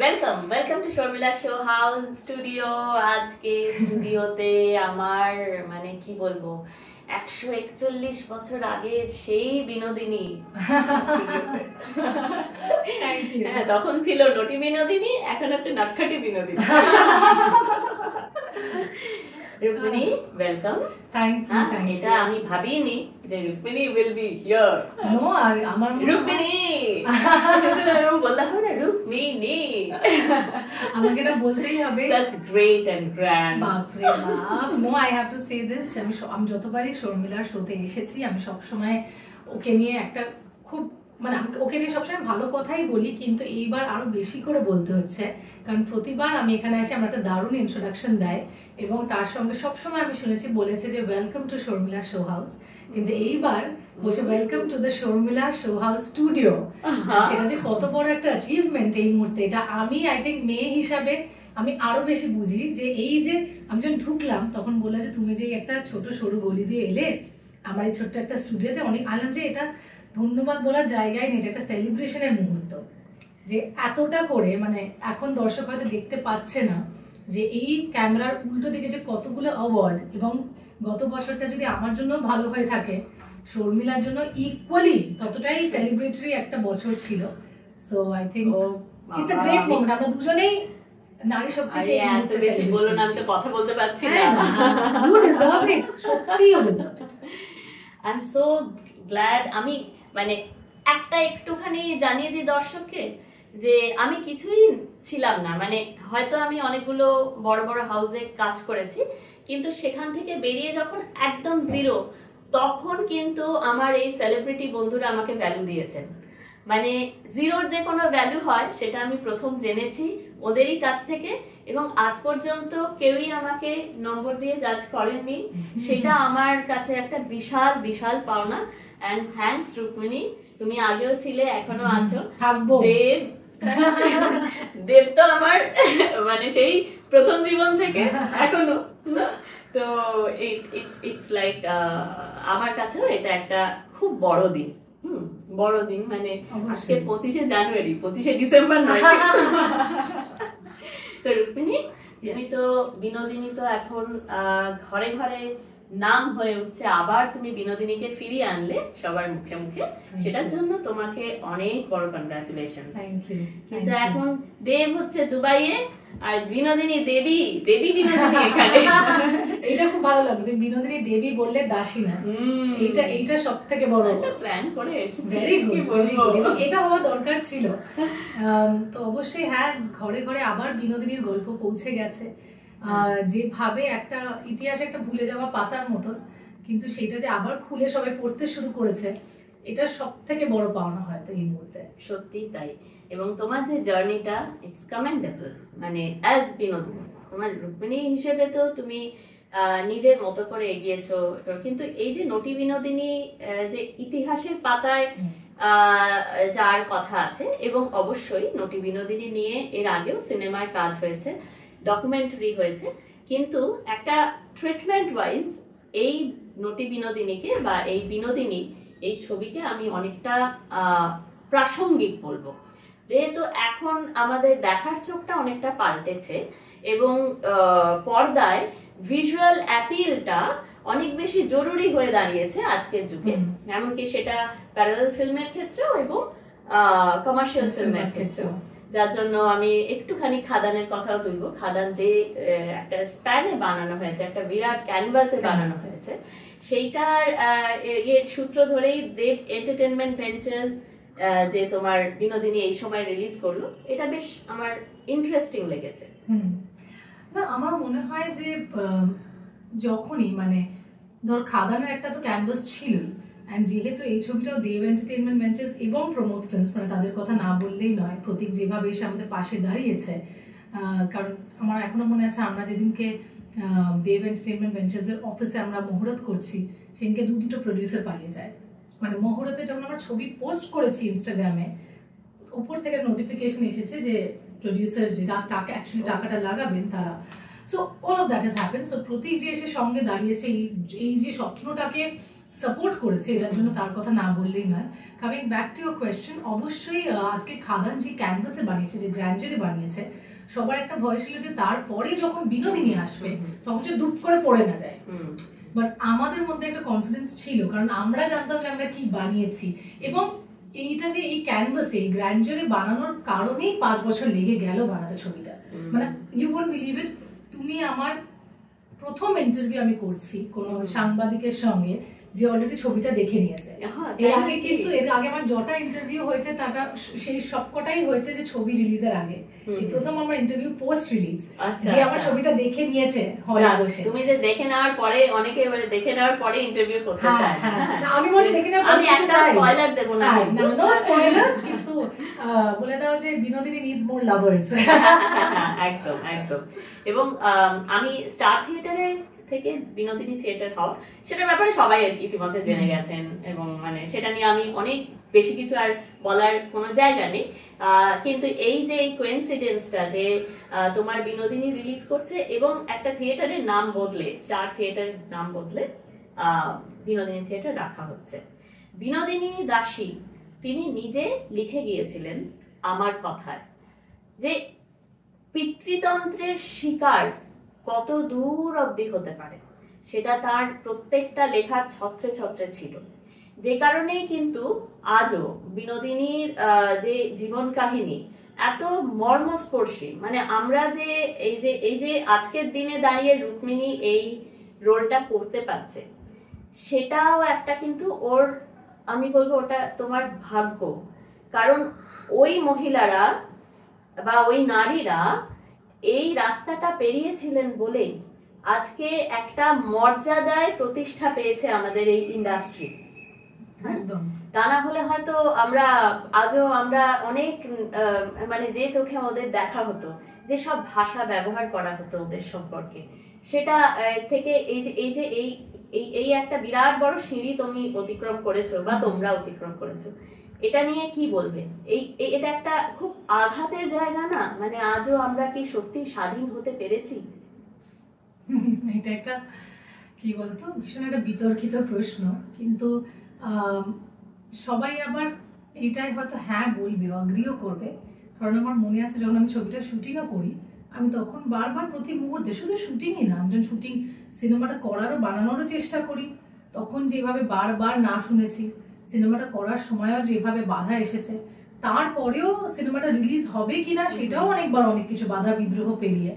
Welcome to Sharmila show house studio. আজকে স্টুডিওতে আমার মানে কি বলবো 141 বছর আগের সেই বিনোদিনী। হ্যাঁ, তখন ছিল নটি বিনোদিনী, এখন হচ্ছে নটখাটি Binodini. Rukmini, welcome. Thank you. এটা আমি ভাবিনি যে Rukmini will be here. No, আর আমার রুক্মিণী বলতে হবে না, রুক্মিণী আমাকে এটা বলতেই হবে। such great and grand। বাপ রে বাপ। No, I have to say this. আমি যতবারই শর্মিলার শোতে এসেছি আমি সবসময় ওকে নিয়ে একটা খুব মানে ওকে নিয়ে সবসময় ভালো কথাই বলি, কিন্তু এইবার আরো বেশি করে বলতে হচ্ছে, কারণ প্রতিবার আমি এখানে এসে আমার একটা দারুণ ইন্ট্রোডাকশন দেয় এবং তার সঙ্গে সবসময় আমি শুনেছি বলেছে যে welcome to Sharmila show house, কিন্তু এইবার বলছে welcome to the Sharmila show house studio. সেটা যে কত বড় একটা অ্যাচিভমেন্ট এই মুহূর্তে, এটা আমি আই থিঙ্ক মেয়ে হিসাবে আমি আরো বেশি বুঝি। যে এই যে আমি যখন ঢুকলাম তখন বললাম যে তুমি যে একটা ছোট সরু গলি দিয়ে এলে আমার এই ছোট্ট একটা স্টুডিওতে, অনেক আনলাম যে এটা ধন্যবাদ বলার জায়গায় নেই, এটা একটা সেলিব্রেশনের মুহূর্ত যে এতটা করে মানে এখন দর্শক হয়তো দেখতে পাচ্ছে না যে এই ক্যামেরার উল্টো দিকে যে কতগুলো অ্যাওয়ার্ড, এবং গত বছরটা যদি আমার জন্য ভালো হয়ে থাকে শর্মিলার জন্য ইকুয়ালি ততটাই সেলিব্রেটরি একটা বছর ছিল। So I think it's a great moment. আমরা দুজনেই নারী শক্তিকে এত বেশি বলো না, আমি তো কথা বলতে পারছি না। ইউ ডিজার্ভ ইট, সত্যি you deserve it. I am so glad. আমি মানে একটা একটুখানি জানিয়ে দিই দর্শককে যে আমি কিছুই ছিলাম না, মানে হয়তো আমি অনেকগুলো বড় বড় হাউসে কাজ করেছি, কিন্তু সেখান থেকে বেরিয়ে যখন একদম জিরো, তখন কিন্তু আমার এই সেলিব্রিটি বন্ধুরা আমাকে ভ্যালু দিয়েছেন। মানে জিরোর যে কোনো ভ্যালু হয় সেটা আমি প্রথম জেনেছি ওদেরই কাছ থেকে, এবং আজ পর্যন্ত কেউই আমাকে নম্বর দিয়ে জাজ করেননি। সেটা আমার কাছে একটা বিশাল বিশাল পাওনা। অ্যান্ড থ্যাঙ্কস রুক্মিণী, তুমি আগেও ছিলে, এখনো আছো। দেব তো আমার মানে সেই প্রথম জীবন থেকে এখনো। তো ইটস লাইক আমার কাছেও এটা একটা খুব বড় দিন। বড় দিন মানে আজকে 25শে জানুয়ারি, 25শে ডিসেম্বর নয়। তো রুক্মিণী, তুমি তো বিনোদিনী তো এখন ঘরে ঘরে নাম হয়ে উঠছে, আবার তুমি বিনোদিনীকে ফিরিয়ে আনলে সবার মুখে মুখে, সেটার জন্য তোমাকে অনেক বড় কনগ্রাচুলেশন। কিন্তু এখন দেব হচ্ছে দুবাইয়ে আর বিনোদিনী দেবী বিনোদিনী এখানে। এটা খুব ভালো লাগলো, বিনোদিনী দেবী বললে দাসী না, এইটা সব থেকে বড় প্ল্যান করে এসেছি। ভেরি গুড, এবং এটা হওয়া দরকার ছিল। তো অবশ্যই হ্যাঁ, ঘরে ঘরে আবার বিনোদিনীর গল্প পৌঁছে গেছে, যেভাবে একটা ইতিহাসে একটা ভুলে যাওয়া পাতার মতন, কিন্তু সেটা যে আবার খুলে সবাই পড়তে শুরু করেছে, এটা সব থেকে বড় পাওনা হয়তো এই মুহূর্তে। সত্যি তাই। এবং তোমার যে জার্নিটা ইটস কমেন্ডেবল, মানে অ্যাজ বিনোদিনী, তোমার রুক্মিণী হিসেবে তো তুমি নিজের মতো করে এগিয়েছো, কিন্তু এই যে নটি বিনোদিনী যে ইতিহাসের পাতায় যার কথা আছে, এবং অবশ্যই নটি বিনোদিনী নিয়ে এর আগেও সিনেমায় কাজ হয়েছে, ডকুমেন্টারি হয়েছে, কিন্তু একটা ট্রিটমেন্ট ওয়াইজ এই নটি বিনোদিনীকে বা এই বিনোদিনী এই ছবিকে আমি অনেকটা প্রাসঙ্গিক বলবো, যেহেতু এখন আমাদের দেখার চোখটা অনেকটা পাল্টেছে এবং পর্দায় ভিজুয়াল অ্যাপিলটা অনেক বেশি জরুরি হয়ে দাঁড়িয়েছে আজকের যুগে, এমনকি সেটা প্যারালাল ফিল্মের ক্ষেত্রেও এবং কমার্শিয়াল ফিল্মের ক্ষেত্রেও। যার জন্য আমি একটুখানি খাদানের কথাও তুলবো। খাদান যে একটা স্প্যানে বানানো হয়েছে, একটা বিরাট ক্যানভাসে বানানো হয়েছে, সেইটার এর সূত্র ধরেই দেব এন্টারটেনমেন্ট ভেঞ্চার যে তোমার বিনোদিনী এই সময় রিলিজ করলো, এটা বেশ আমার ইন্টারেস্টিং লেগেছে। না, আমার মনে হয় যে যখনই মানে ধর খাদানের একটা তো ক্যানভাস ছিলই, অ্যান্ড যেহেতু এই ছবিটাও দেব এন্টারটেনমেন্ট ভেঞ্চার্স এবং প্রমোদ ফিল্মস, মানে তাদের কথা না বললেই নয়, প্রতীক যেভাবে এসে আমাদের পাশে দাঁড়িয়েছে, কারণ আমার এখনো মনে আছে আমরা যেদিনকে দেব এন্টারটেনমেন্ট ভেঞ্চার্সের অফিসে আমরা মুহূর্ত করছি, সেদিনকে দুটো প্রডিউসার পালিয়ে যায়। মানে মুহূর্তে যখন আমরা ছবি পোস্ট করেছি ইনস্টাগ্রামে, উপর থেকে নোটিফিকেশন এসেছে যে প্রডিউসার যে টাকা অ্যাকচুয়ালি টাকাটা লাগাবেন তারা। So all of that has happen. So Pratik যে এসে সঙ্গে দাঁড়িয়েছে, এই যে স্বপ্নটাকে সাপোর্ট করেছে, এটার জন্য তার কথা না বললেই নয়। Coming back to your question, অবশ্যই আজকে খাদান যে ক্যানভাসে বানিয়েছে, যে গ্র্যান্ডারে বানিয়েছে, সবার একটা ভয় ছিল যে তারপরে যখন বিনোদিনী আসবে তখন সে দুপ করে পড়ে না যায়। বাট আমাদের মধ্যে একটা কনফিডেন্স ছিল, কারণ আমরা জানতাম যে আমরা কি বানিয়েছি। এবং এইটা যে এই ক্যানভাসে এই গ্র্যান্ডারে বানানোর কারণেই 5 বছর লেগে গেল বানাতে ছবিটা। মানে ইউ ওয়ন্ট বিলিভ ইট, তুমি আমার প্রথম ইন্টারভিউ আমি করছি কোনো সাংবাদিকের সঙ্গে যে অলরেডি ছবিটা দেখে নিয়েছে। এর আগে কিন্তু এর আগে আমার যটা ইন্টারভিউ হয়েছে তাটা সেই সবকটাই হয়েছে যে ছবি রিলিজের আগে। এই প্রথম আমার ইন্টারভিউ পোস্ট রিলিজ, যে আমার ছবিটা দেখে নিয়েছে হলে বসে। তুমি যে দেখে নেওয়ার পরে, অনেকে এবারে দেখে নেওয়ার পরে ইন্টারভিউ করতে চায়। আমি বলছি দেখে নেওয়ার পরে, আমি একটা স্পয়লার দেব না, নো স্পয়লার্স, কিন্তু বলে দাও যে বিনোদিনী নিডস মোর লাভার্স। একদম একদম। এবং আমি স্টার থিয়েটারে থেকে বিনোদিনী থিয়েটার হওয়া, সেটার ব্যাপারে সবাই ইতিমধ্যে জেনে গেছেন, এবং মানে সেটা নিয়ে আমি অনেক বেশি কিছু আর বলার কোনো জায়গা নেই। কিন্তু এই যে কোইন্সিডেন্সটা যে তোমার বিনোদিনী রিলিজ করছে এবং একটা থিয়েটারের নাম বদলে, স্টার থিয়েটারের নাম বদলে বিনোদিনী থিয়েটার রাখা হচ্ছে। বিনোদিনী দাসী তিনি নিজে লিখে গিয়েছিলেন আমার কথায় যে পিতৃতন্ত্রের শিকার কত দূর অবধি হতে পারে সেটা তার প্রত্যেকটা লেখার ছত্রে ছত্রে ছিল। যে কারণেই কিন্তু আজও বিনোদিনীর যে জীবন কাহিনী এত মর্মস্পর্শী। মানে আমরা যে এই যে আজকের দিনে দাঁড়িয়ে রুক্মিণী এই রোলটা করতে পারছে, সেটাও একটা কিন্তু ওর, আমি বলবো ওটা তোমার ভাগ্য। কারণ ওই মহিলারা বা ওই নারীরা এই রাস্তাটা পেরিয়েছিলেন বলেই আজকে একটা মর্যাদায় প্রতিষ্ঠা পেয়েছে আমাদের এই ইন্ডাস্ট্রি। তা না হলে হয়তো আজও আমরা অনেক মানে যে চোখে ওদের দেখা হতো, যে সব ভাষা ব্যবহার করা হতো ওদের সম্পর্কে, সেটা থেকে এই একটা বিরাট বড় সিঁড়ি তুমি অতিক্রম করেছো বা তোমরা অতিক্রম করেছো। এটা নিয়ে কি বলবে? এটা একটা খুব আঘাতের জায়গা না? মানে আজও আমরা কি সত্যি স্বাধীন হতে পেরেছি? এটা একটা কি বলতো ভীষণ একটা বিতর্কিত প্রশ্ন, কিন্তু সবাই আবার এটাই হয়তো হ্যাঁ বলবে, অ্যাগ্রিও করবে। কারণ আমার মনে আছে যখন আমি ছবিটা শুটিংও করি, আমি তখন বারবার প্রতি মুহূর্তে, শুধু শুটিংই না, আমি যখন শুটিং সিনেমাটা করারও বানানোরও চেষ্টা করি, তখন যেভাবে বারবার না শুনেছি, সিনেমাটা করার সময়ও যেভাবে বাধা এসেছে, তারপরেও সিনেমাটা রিলিজ হবে কিনা সেটাও অনেকবার অনেক কিছু বাধা বিদ্রোহ পেরিয়ে,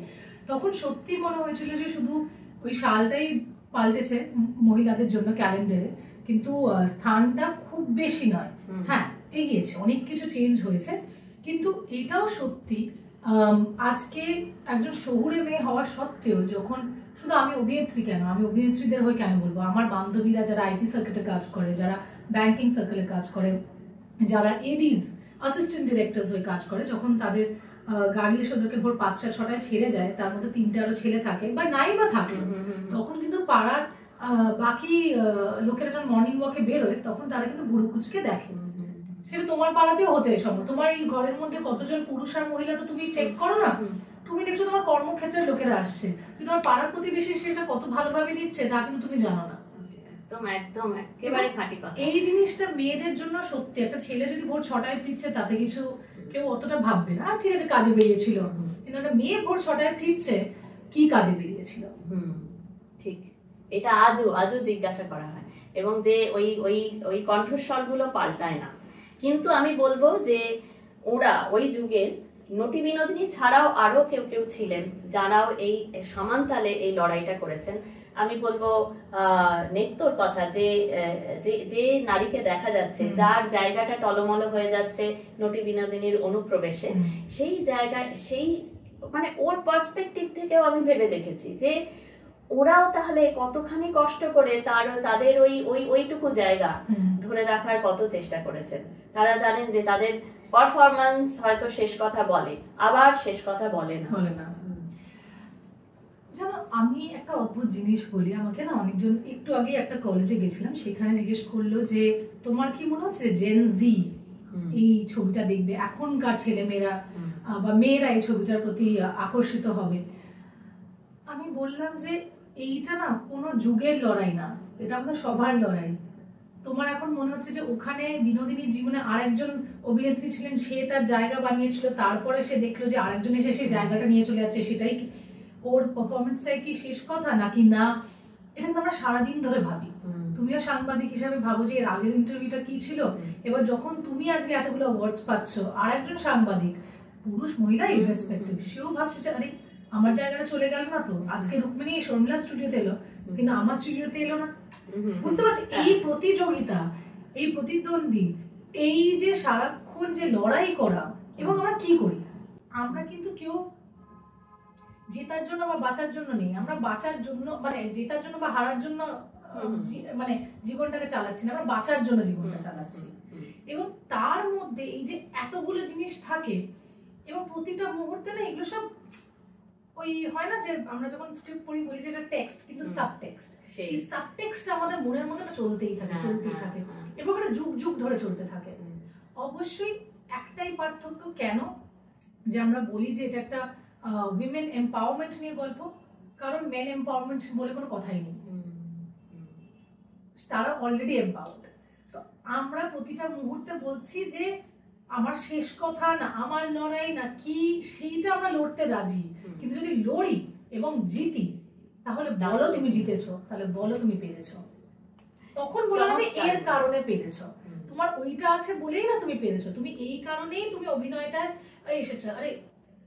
তখন সত্যি মনে হয়েছিল যে শুধু ওই সালটাই পাল্টেছে মহিলাদের জন্য ক্যালেন্ডারে, কিন্তু স্থানটা খুব বেশি নয়। হ্যাঁ, এগিয়েছে, অনেক কিছু চেঞ্জ হয়েছে, কিন্তু এটাও সত্যি আজকে একজন শহুরে মেয়ে হওয়া সত্ত্বেও, যখন শুধু আমি অভিনেত্রী কেন, আমি অভিনেত্রীদের হয়ে কেন বলবো, আমার বান্ধবীরা যারা আইটি সার্কেলে কাজ করে, যারা ব্যাংকিং সার্কেলে কাজ করে, যারা এডিজ অ্যাসিস্ট্যান্ট ডিরেক্টর হয়ে কাজ করে, যখন তাদের গাড়ি এসে ওদেরকে ভোর 5টা-6টায় ছেড়ে যায়, তার মধ্যে 3টে আরো ছেলে থাকে বা নাই বা থাকে, তখন কিন্তু পাড়ার বাকি লোকেরা যখন মর্নিং ওয়াকে বেরোয়, তখন তারা কিন্তু বুড়ো কুচকে দেখে। সেটা তোমার পাড়াতেও হতে সম্ভব। তোমার এই ঘরের মধ্যে কতজন পুরুষ আর মহিলা তো তুমি চেক করো না, তুমি দেখছো তোমার কর্মক্ষেত্রের লোকেরা আসছে, কিন্তু তোমার পাড়ার প্রতিবেশী সেটা কত ভালোভাবে নিচ্ছে তা কিন্তু তুমি জানো না। একদম একেবারে খাঁটি কথা। এই জিনিসটা মেয়েদের জন্য সত্যি, একটা ছেলে যদি ভোর 6টায় ফিরছে তাতে কিছু কেউ অতটা ভাববে না, ঠিক আছে কাজে বেরিয়েছিল, কিন্তু একটা মেয়ে ভোর 6টায় ফিরছে, কি কাজে বেরিয়েছিল? ঠিক, এটা আজও জিজ্ঞাসা করা হয়, এবং যে ওই কণ্ঠস্বর গুলো পাল্টায় না। কিন্তু আমি বলবো যে ওরা ওই যুগের নটি বিনোদিনী ছাড়াও আরো কেউ ছিলেন যারাও এই সমানতালে এই লড়াইটা করেছেন। আমি বলবো নেত্রর কথা, যে নারীকে দেখা যাচ্ছে, যার জায়গাটা টলমল হয়ে যাচ্ছে নটি বিনোদিনীর অনুপ্রবেশে, সেই জায়গায় সেই মানে ওর পার্সপেক্টিভ থেকেও আমি ভেবে দেখেছি যে ওরাও তাহলে কতখানি কষ্ট করে তাদের ওইটুকু জায়গা ধরে রাখার কত চেষ্টা করেছেন। তারা জানেন যে তাদের পারফরম্যান্স হয়তো শেষ কথা বলে, আবার শেষ কথা বলে না। জানো, আমি একটা অদ্ভুত জিনিস বলি, আমাকে না অনেকজন, একটু আগে একটা কলেজে গেছিলাম, সেখানে জিজ্ঞেস করলো যে তোমার কি মনে হচ্ছে জেন জি এই ছবিটা দেখবে, এখনকার ছেলে মেয়েরা বা মেয়েরা এই ছবিটার প্রতি আকর্ষিত হবে? আমি বললাম যে এইটা না কোনো যুগের লড়াই না, এটা আমাদের সবার লড়াই। তোমার এখন মনে হচ্ছে যে ওখানে বিনোদিনীর জীবনে আরেকজন অভিনেত্রী ছিলেন, সে তার জায়গা বানিয়েছিল, তারপরে সে দেখলো যে আরেকজন এসে সেই জায়গাটা নিয়ে চলে যাচ্ছে, সেটাই কি ওর পারফরমেন্সটাই কি শেষ কথা নাকি না? এটা কিন্তু আমরা সারাদিন ধরে ভাবি। তুমিও সাংবাদিক হিসাবে ভাবো যে এর আগের ইন্টারভিউটা কি ছিল, এবার যখন তুমি আজকে এতগুলো ওয়ার্ডস পাচ্ছ, আর একজন সাংবাদিক পুরুষ মহিলা ইররেসপেক্টিভ, সেও ভাবছে যে আরে আমার জায়গাটা চলে গেল না তো, আজকে রুক্মিণী শর্মিলা স্টুডিওতে এলো কিন্তু আমার স্টুডিওতে এলো না। বুঝতে পারছি এই প্রতিযোগিতা, এই প্রতিদ্বন্দ্বী, এই যে সারাক্ষণ যে লড়াই করা, এবং আমরা কি করি, আমরা কিন্তু কেউ জেতার জন্য বা বাঁচার জন্য নেই, আমরা বাঁচার জন্য মানে জেতার জন্য বা হারার জন্য মানে জীবনটাকে চালাচ্ছি না, আমরা বাঁচার জন্য জীবনটা চালাচ্ছি। এবং তার মধ্যে এই যে এতগুলো জিনিস থাকে এবং প্রতিটা মুহূর্তে না এগুলো সব ওই হয় না যে আমরা যখন স্ক্রিপ্ট পড়ি বলি যে এটা টেক্সট, কিন্তু সাবটেক্সট, এই সাবটেক্সটটা আমাদের মনের মধ্যে না চলতেই থাকে এবং এটা যুগ যুগ ধরে চলতে থাকে। অবশ্যই একটাই পার্থক্য, কেন যে আমরা বলি যে এটা একটা উইমেন এম্পাওয়ারমেন্ট নিয়ে গল্প, কারণ মেন এম্পাওয়ারমেন্ট বলে কোনো কথাই নেই, তারা অলরেডি এম্পাওয়ার্ড। তো আমরা প্রতিটা মুহূর্তে বলছি যে আমার শেষ কথা না আমার লড়াই না কি, সেইটা আমরা লড়তে রাজি, কিন্তু যদি লড়ি এবং জিতি তাহলে বলো তুমি জিতেছো, তাহলে বলো তুমি পেরেছো, তখন বলো যে এর কারণে পেরেছো, তোমার ওইটা আছে বলেই না তুমি পেরেছো, তুমি এই কারণেই তুমি অভিনয়টা এসেছো। আরে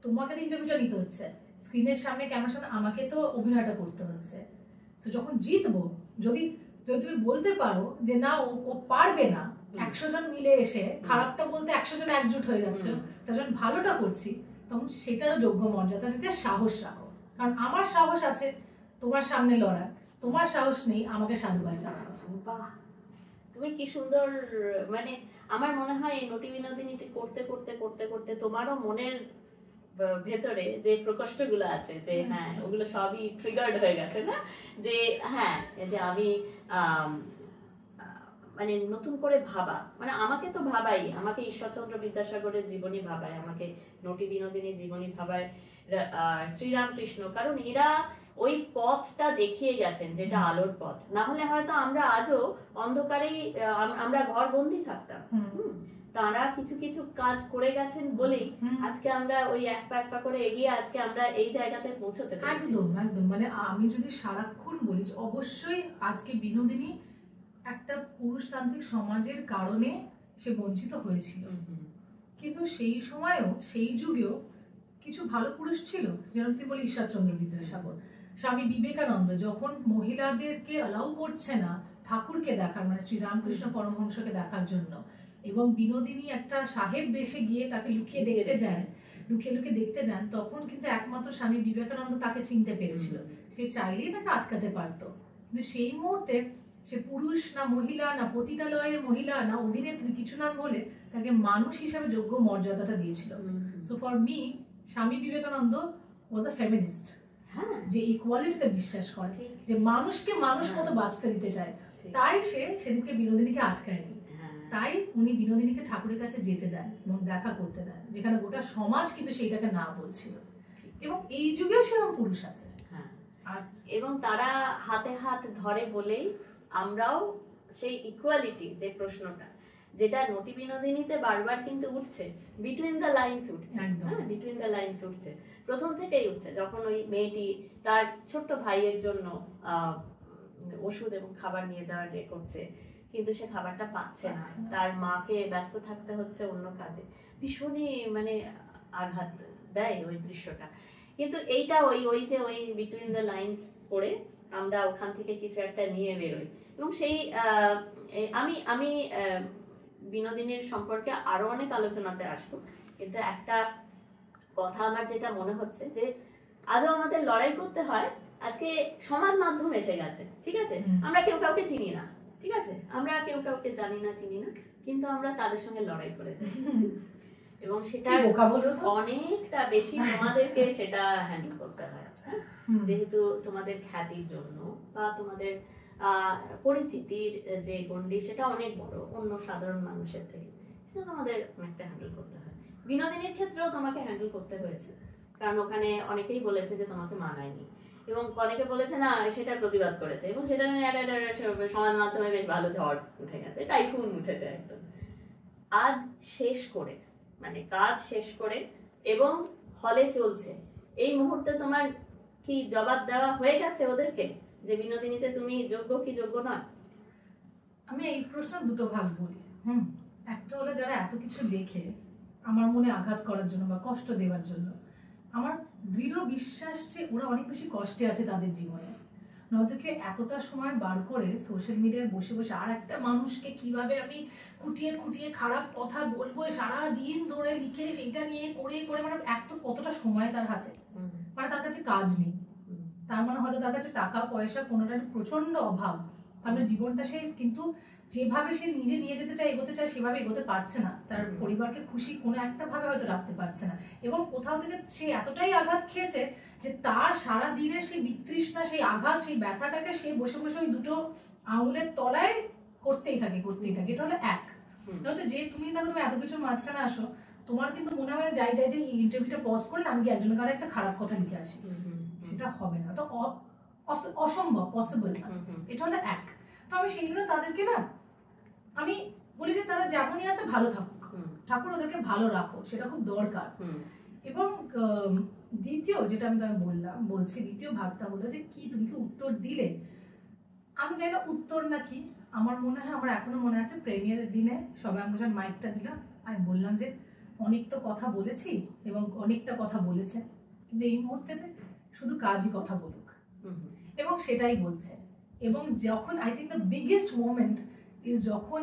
তোমাকে তো ইন্টারভিউটা নিতে হচ্ছে, স্ক্রিনের সামনে ক্যামেরার সামনে আমাকে তো অভিনয়টা করতে হচ্ছে। তো যখন জিতবো, যদি তুমি বলতে পারো যে না ও পারবে না, 100 জন মিলে এসে খারাপটা বলতে 100 জন একজুট হয়ে যাচ্ছে, তা যখন ভালোটা করছি তখন সেটারও যোগ্য মর্যাদা দিতে সাহস রাখো, কারণ আমার সাহস আছে তোমার সামনে লড়ার, তোমার সাহস নেই আমাকে সাধুবাদ জানানো। বাহ, তুমি কি সুন্দর, মানে আমার মনে হয় এই নটি বিনোদিনীটি করতে করতে করতে করতে তোমারও মনের ভেতরে যে প্রকোষ্ঠগুলো আছে যে হ্যাঁ ওগুলো সবই ট্রিগার্ড হয়ে গেছে না, যে হ্যাঁ যে আমি মানে নতুন করে ভাবা, মানে আমাকে তো ভাবাই, আমাকে ঈশ্বরচন্দ্র বিদ্যাসাগরের জীবনী ভাবায়, আমাকে নটি বিনোদিনীর জীবনী ভাবায়, শ্রীরামকৃষ্ণ, কারণ এরা ওই পথটা দেখিয়ে গেছেন যেটা আলোর পথ, না হলে হয়তো আমরা আজও অন্ধকারেই আমরা ঘর বন্দি থাকতাম। তারা কিছু কিছু কাজ করে গেছেন বলেই আজকে আমরা ওই এক পা করে এগিয়ে আজকে আমরা এই জায়গাতে পৌঁছতে পারছি। একদম একদম, মানে আমি যদি সারাক্ষণ বলি অবশ্যই আজকে বিনোদিনী একটা পুরুষতান্ত্রিক সমাজের কারণে সে বঞ্চিত হয়েছিল, কিন্তু সেই সময়েও সেই যুগেও কিছু ভালো পুরুষ ছিল, যেমন তুমি বলি ঈশ্বরচন্দ্র বিদ্যাসাগর, স্বামী বিবেকানন্দ যখন মহিলাদেরকে অ্যালাউ করছে না ঠাকুরকে দেখার, মানে শ্রীরামকৃষ্ণ পরমহংসকে দেখার জন্য, এবং বিনোদিনী একটা সাহেব বেশে গিয়ে তাকে লুকিয়ে দেখতে যান, তখন কিন্তু একমাত্র স্বামী বিবেকানন্দ তাকে চিনতে পেরেছিল, সে চাইলেই তাকে আটকাতে পারতো, কিন্তু সেই মুহূর্তে সে পুরুষ না মহিলা না পতিতালয়ের মহিলা না অভিনেত্রী কিছু না বলে তাকে মানুষ হিসাবে যোগ্য মর্যাদাটা দিয়েছিল। So for me Swami Vivekananda was a feminist, যে ইকুয়ালিটিতে বিশ্বাস করে, যে মানুষকে মানুষ মতো বাঁচতে দিতে চায়, তাই সে সেদিনকে বিনোদিনীকে আটকায়নি, তাই উনি বিনোদিনীকে ঠাকুরের কাছে যেতে দেন এবং দেখা করতে দেন, যেখানে গোটা সমাজ কিন্তু সেইটাকে না বলছিল, এবং এই যুগেও সেরকম পুরুষ আছে। এবং তারা হাতে হাত ধরে বলেই আমরাও সেই ইকুয়ালিটি যে প্রশ্নটা, যেটা নটি বিনোদিনীতে বারবার কিন্তু উঠছে, বিটুইন দ্য লাইনস উঠছে, হ্যাঁ বিটুইন দ্য লাইনস উঠছে, প্রথম থেকেই উঠছে, যখন ওই মেয়েটি তার ছোট্ট ভাইয়ের জন্য ওষুধ এবং খাবার নিয়ে যাওয়ার করছে, কিন্তু সে খাবারটা পাচ্ছে না, তার মাকে ব্যস্ত থাকতে হচ্ছে অন্য কাজে, ভীষণই মানে আঘাত দেয় ওই দৃশ্যটা। কিন্তু এইটা ওই যে ওই বিটুইন দ্য লাইনস পড়ে আমরা ওখান থেকে কিছু একটা নিয়ে বেরোই, এবং সেই আমি বিনোদিনীর সম্পর্কে আরো অনেক আলোচনাতে আসবো, কিন্তু একটা কথা আমার যেটা মনে হচ্ছে যে আজও আমাদের লড়াই করতে হয়, আজকে সমাজ মাধ্যম এসে গেছে, ঠিক আছে, আমরা কেউ কাউকে চিনি না, ঠিক আছে, আমরা কেউ কাউকে জানি না চিনি না, কিন্তু আমরা তাদের সঙ্গে লড়াই করে যাই, এবং সেটা অনেকটা বেশি তোমাদেরকে সেটা হ্যান্ডেল করতে হয়, যেহেতু তোমাদের খ্যাতির জন্য বা তোমাদের পরিচিতির যে গণ্ডি সেটা অনেক বড় অন্য সাধারণ মানুষের থেকে, সেটা তোমাদের অনেকটা হ্যান্ডেল করতে হয়। বিনোদিনীর ক্ষেত্রেও তোমাকে হ্যান্ডেল করতে হয়েছে, কারণ ওখানে অনেকেই বলেছে যে তোমাকে মানায়নি, এবং অনেকে বলেছে না সেটার প্রতিবাদ করেছে এবং সেটা নিয়ে সমাজ মাধ্যমে বেশ ভালো ঝড় উঠে গেছে, টাইফুন উঠেছে একদম। আজ শেষ করে মানে কাজ শেষ করে এবং হলে চলছে এই মুহূর্তে তোমার কি জবাব দেওয়া হয়ে গেছে ওদেরকে যে বিনোদিনীতে তুমি যোগ্য কি যোগ্য নয়? আমি এই প্রশ্ন দুটো ভাগ বলি। একটা হলো যারা এত কিছু দেখে আমার মনে আঘাত করার জন্য বা কষ্ট দেওয়ার জন্য, আমার দৃঢ় বিশ্বাস যে ওরা অনেক বেশি কষ্টে আছে তাদের জীবনে। নয়তো কি এতটা সময় বার করে সোশ্যাল মিডিয়ায় বসে বসে আর একটা মানুষকে কিভাবে আমি খুঁটিয়ে খুঁটিয়ে খারাপ কথা বলবো সারা দিন ধরে লিখে সেইটা নিয়ে করে করে, মানে এত কতটা সময় তার হাতে, মানে তার কাছে কাজ নেই, তার মানে হয়তো তার কাছে টাকা পয়সা কোনোটার প্রচন্ড অভাব, তাহলে জীবনটা সে কিন্তু যেভাবে সে নিজে নিয়ে যেতে চায় এগোতে চায় সেভাবে এগোতে পারছে না, তার পরিবারকে খুশি কোনো একটা ভাবে হয়তো রাখতে পারছে না, এবং কোথাও থেকে সে এতটাই আঘাত খেয়েছে যে তার সারা দিনের সেই বিতৃষ্ণা, সেই আঘাত, সেই ব্যথাটাকে সে বসে বসে ওই দুটো আঙুলের তলায় করতেই থাকে। এটা হলো এক। নয়তো যে তুমি দেখো তুমি এত কিছুর মাঝখানে আসো, তোমার কিন্তু মনে হয় যাই যে ইন্টারভিউটা পজ করে আমি কি একজনের কারণে একটা খারাপ কথা লিখে আসি, সেটা হবে না, ওটা অসম্ভব, পসিবল না। এটা হলো এক। তো আমি সেইগুলো তাদেরকে না আমি বলি যে তারা যেমনই আছে ভালো থাকুক, ঠাকুর ওদেরকে ভালো রাখো, সেটা খুব দরকার। এবং দ্বিতীয় যেটা আমি তোমায় বলছি দ্বিতীয় ভাগটা হলো যে কি তুমি কি উত্তর দিলে, আমি জানি না উত্তর না কি, আমার মনে হয় আমার এখনো মনে আছে প্রেমিয়ারের দিনে সবাই আমাকে যখন মাইকটা দিলাম আমি বললাম যে অনেক তো কথা বলেছি এবং অনেকটা কথা বলেছে, কিন্তু এই মুহূর্তে শুধু কাজই কথা বলুক, এবং সেটাই বলছে। এবং যখন I think the biggest moment is যখন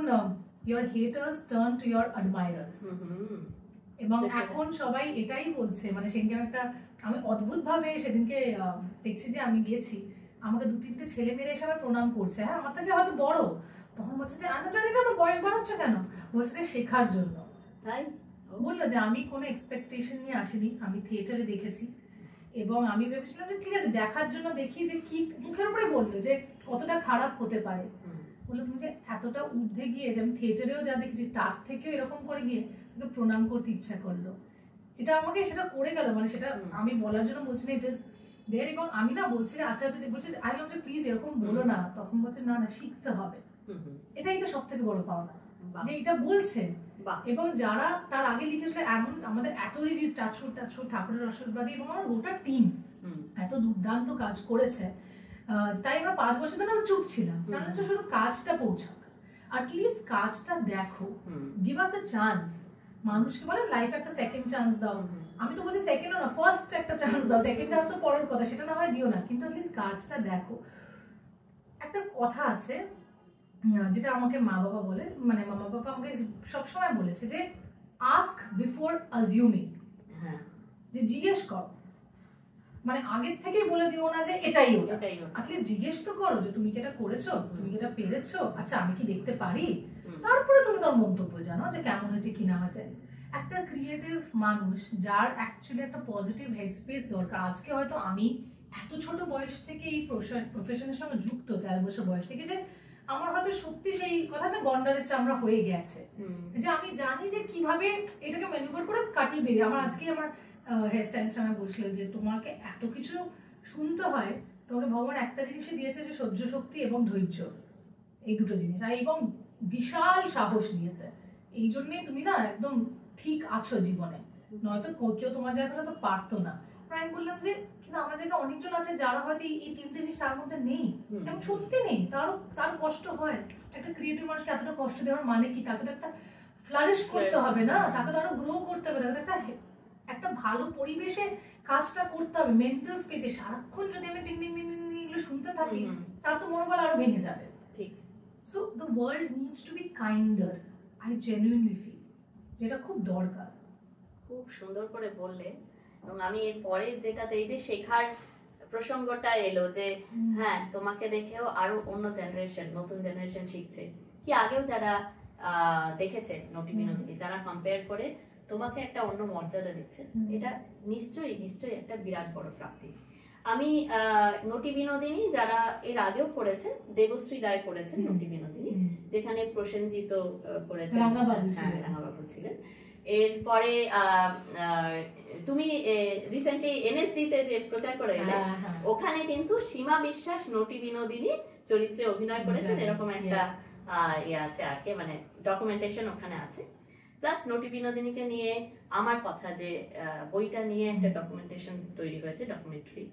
your haters turn to your admirers, এবং এখন সবাই এটাই বলছে, মানে সেদিনকে আমি অদ্ভুত ভাবে সেদিনকে দেখছি যে আমি গেছি, আমাকে 2-3টে ছেলে মেয়ে এসে আমার প্রণাম করছে, হ্যাঁ আমার থেকে হয়তো বড়, তখন বলছে যে আমার বয়স বাড়াচ্ছ কেন, বলছে যে শেখার জন্য। তাই বললো যে আমি কোনো এক্সপেকটেশন নিয়ে আসিনি, আমি থিয়েটারে দেখেছি এবং আমি ভেবেছিলাম যে ঠিক আছে দেখার জন্য দেখি যে কি, মুখের উপরে বললো যে কতটা খারাপ হতে পারে, বললো তুমি যে এতটা ঊর্ধ্বে গিয়ে যে আমি থিয়েটারেও যা দেখেছি তার থেকেও এরকম করে গিয়ে প্রণাম করতে ইচ্ছা করলো, এটা আমাকে সেটা করে গেল, মানে সেটা আমি বলার জন্য বলছি না, ইট ইজ দেয়ার। এবং আমি না বলছি আচ্ছা বলছি আই লাভ ইউ প্লিজ এরকম বলো না, তখন বলছে না শিখতে হবে, এটাই তো সব থেকে বড় পাওনা যে এটা বলছে। এবং যারা তার আগে লিখেছিল এমন আমাদের এত রিভিউ টাচুট ঠাকুরের আশীর্বাদী এবং আমার গোটা টিম এত দুর্দান্ত কাজ করেছে, তাই আমরা 5 বছর ধরে আমরা চুপ ছিলাম, শুধু কাজটা পৌঁছাক, অ্যাটলিস্ট কাজটা দেখো, গিভ আস এ চান্স। মানুষকে বলে লাইফে একটা সেকেন্ড চান্স দাও, আমি তো বলছি সেকেন্ডও না, ফার্স্ট একটা চান্স দাও, সেকেন্ড চান্স তো পরের কথা, সেটা না হয় দিও না, কিন্তু অ্যাটলিস্ট কাজটা দেখো। একটা কথা আছে যেটা আমাকে মা বাবা বলে, মানে মা বাবা আমাকে সবসময় বলেছে যে আস্ক বিফোর অ্যাজিউমিং, যে জিজ্ঞেস করো, মানে আগের থেকেই বলে দিও না যে এটাই ওটা, অ্যাটলিস্ট জিজ্ঞেস তো করো যে তুমি কি এটা করেছো, তুমি কি এটা পেরেছো, আচ্ছা আমি কি দেখতে পারি, তারপরে তুমি তোর মন্তব্য জানো যে কেমন হয়েছে কি না হয়েছে। একটা ক্রিয়েটিভ মানুষ যার অ্যাকচুয়ালি একটা পজিটিভ হেডস্পেস দরকার, আজকে হয়তো আমি এত ছোট বয়স থেকে এই প্রফেশনের সঙ্গে যুক্ত, 13 বছর বয়স থেকে, যে আমার হয়তো সত্যি সেই কথাটা গন্ডারের চামড়া হয়ে গেছে, যে আমি জানি যে কিভাবে এটাকে ম্যানুভার করে কাটিয়ে বেরিয়ে। আমার আজকে আমার হেয়ার স্টাইলিস্ট আমায় বসলো যে তোমাকে এত কিছু শুনতে হয়, তোমাকে ভগবান একটা জিনিসই দিয়েছে যে সহ্য শক্তি এবং ধৈর্য, এই দুটো জিনিস, আর এবং বিশাল সাহস দিয়েছে, এই জন্যই তুমি না একদম ঠিক আছো জীবনে, নয়তো কেউ তোমার জায়গাটা তো পারতো না। আমি বললাম যে কিন্তু আমার জায়গায় অনেকজন আছে যারা হয়তো এই 3টে জিনিস তার মধ্যে নেই, এবং সত্যি নেই, তার কষ্ট হয়। একটা ক্রিয়েটিভ মানুষকে এতটা কষ্ট দেওয়ার মানে কি, তাকে তো একটা ফ্লারিশ করতে হবে না, তাকে তো আরো গ্রো করতে হবে, তাকে একটা ভালো পরিবেশে কাজটা করতে হবে, মেন্টাল স্পেসে। সারাক্ষণ যদি আমি টিং টিং টিং এগুলো শুনতে থাকি তার তো মনোবল আরো ভেঙে যাবে। ঠিক। So the world needs to be kinder, I genuinely feel, যেটা খুব দরকার। খুব সুন্দর করে বললে। এবং আমি এর পরে যেটাতে এই যে শেখার প্রসঙ্গটা এলো যে হ্যাঁ তোমাকে দেখেও আরো অন্য জেনারেশন, নতুন জেনারেশন শিখছে, কি আগেও যারা দেখেছে নটি বিনোদিনী তারা কম্পেয়ার করে তোমাকে একটা অন্য মর্যাদা দিচ্ছে, এটা নিশ্চয়ই একটা বিরাট বড় প্রাপ্তি। আমি নটি বিনোদিনী যারা এর আগেও করেছেন, দেবশ্রী রায় করেছেন নটি বিনোদিনী, যেখানে প্রসেনজিৎ করেছেন, রাঙাবাবু ছিলেন, এরপরে তুমি রিসেন্টলি এনএসডি তে যে প্রচার করে এলে, ওখানে কিন্তু সীমা বিশ্বাস নটি বিনোদিনী চরিত্রে অভিনয় করেছেন, এরকম একটা ইয়ে আছে আর কি, মানে ডকুমেন্টেশন ওখানে আছে। প্লাস নটি বিনোদিনীকে নিয়ে আমার কথা যে বইটা নিয়ে একটা ডকুমেন্টেশন তৈরি হয়েছে, ডকুমেন্টারি।